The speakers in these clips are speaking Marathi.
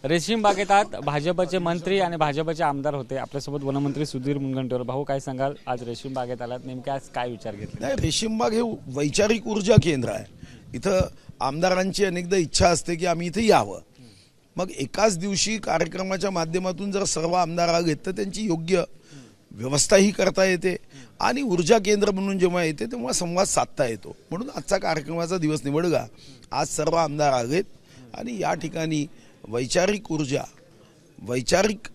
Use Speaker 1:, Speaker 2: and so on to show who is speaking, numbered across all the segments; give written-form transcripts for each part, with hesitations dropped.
Speaker 1: रेशीम बागेतात भाजपचे मंत्री आणि भाजपचे आमदार होते। आपल्यासोबत वनमंत्री सुधीर मुनगंटीवार। भाऊ, काय सांगाल, आज रेशीम बागेत आलात, नेमक्या आज काय विचार घेतले?
Speaker 2: नाही, रेशीम बाग हे वैचारिक ऊर्जा केंद्र आहे। इथं आमदारांची अनेकदा इच्छा असते की आम्ही इथे यावं, मग एकाच दिवशी कार्यक्रमाच्या माध्यमातून जर सर्व आमदार आले तर त्यांची योग्य व्यवस्थाही करता येते आणि ऊर्जा केंद्र म्हणून जेव्हा येते तेव्हा संवाद साधता येतो। म्हणून आजचा कार्यक्रमाचा दिवस निवडला। आज सर्व आमदार आलेत आणि या ठिकाणी वैचारिक ऊर्जा, वैचारिक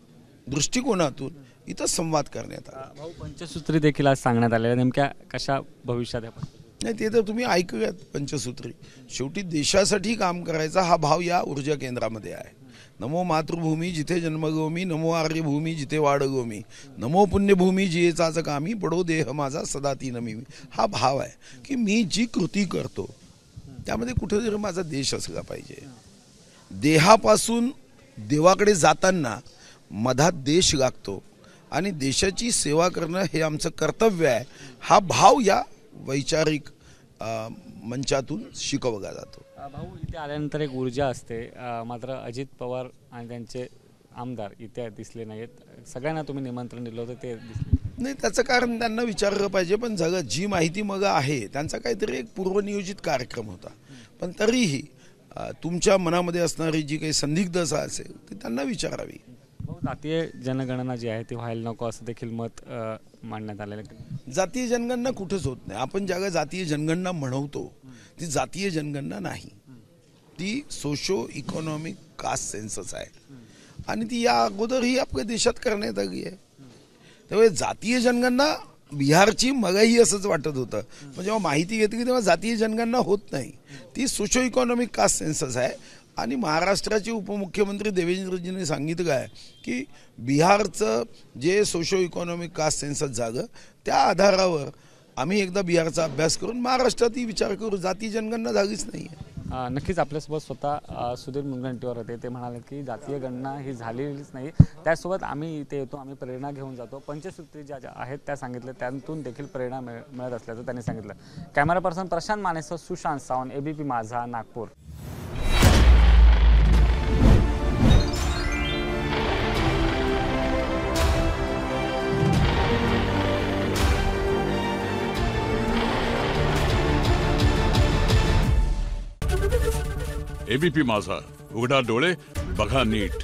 Speaker 2: दृष्टिकोनातून इथं संवाद करण्यात आला।
Speaker 1: भाऊ, पंचसूत्री देखील आज सांगण्यात आलेल्या, नेमक्या कशा भविष्यात आपण?
Speaker 2: नाही, ते तर तुम्ही ऐकूयात। पंचसूत्री शेवटी देशासाठी काम करायचा हा भाव या ऊर्जा केंद्रामध्ये आहे। नमो मातृभूमी जिथे जन्मभूमी, नमो आर्यभूमी जिथे वाढगोमी, नमो पुण्यभूमी जिये चाच कामी, पडो देह माझा सदा ती नमी। हा भाव आहे की मी जी कृती करतो त्यामध्ये कुठेतरी माझा देश असला पाहिजे। देहापासून देवाकडे जाताना मधात देश लागतो आणि देशाची सेवा करणं हे आमचं कर्तव्य आहे। हा भाव या वैचारिक मंचातून शिकवला जातो।
Speaker 1: भाऊ, इथे आल्यानंतर एक ऊर्जा असते, मात्र अजित पवार आणि त्यांचे आमदार इथे दिसले नाहीत। सगळ्यांना तुम्ही निमंत्रण दिलं होतं, ते दिसले
Speaker 2: नाही। त्याचं कारण त्यांना विचारलं पाहिजे, पण जी माहिती मग आहे त्यांचा काहीतरी एक पूर्वनियोजित कार्यक्रम होता। पण तरीही तुमच्या मनामध्ये असणारी जी काही संदिग्धता असेल ती त्यांना विचारावी।
Speaker 1: जातीय जनगणना जी आहे ती व्हायला नको असं देखील मत मांडण्यात आलेलं आहे।
Speaker 2: जातीय जनगणना कुठेच होत नाही। आपण ज्याला जातीय जनगणना म्हणतो ती जातीय जनगणना नाही, ती सोशो इकॉनॉमिक कास्ट सेन्सस आहे आणि ती या अगोदरही आपल्या देशात करण्यात आली आहे। त्यामुळे जातीय जनगणना बिहारची मगाही असंच वाटत होतं, पण जेव्हा माहिती घेतली तेव्हा जातीय जनगणना होत नाही, ती सोशो इकॉनॉमिक कास्ट सेन्सस आहे। आणि महाराष्ट्राचे उपमुख्यमंत्री देवेंद्रजींनी सांगितलं आहे की बिहारचं जे सोशो इकॉनॉमिक कास्ट सेन्सस झालं त्या आधारावर आम्ही एकदा बिहारचा अभ्यास करून महाराष्ट्रातही विचार करू। जाती जनगणना झालीच नाही आहे।
Speaker 1: नक्कीच आपल्यासोबत स्वतः सुधीर मुनगंटीवार होते। ते म्हणाले की जातीय गणना ही झालेलीच नाही, त्यासोबत आम्ही इथे येतो, आम्ही प्रेरणा घेऊन जातो। पंचसूत्री ज्या आहेत त्या सांगितलं, त्यातून देखील प्रेरणा मिळत असल्याचं त्यांनी सांगितलं। कॅमेरा पर्सन प्रशांत मानेसह सुशांत सावंत, ABP माझा, नागपूर।
Speaker 3: ABP माझा, उघडा डोळे बघा नीट।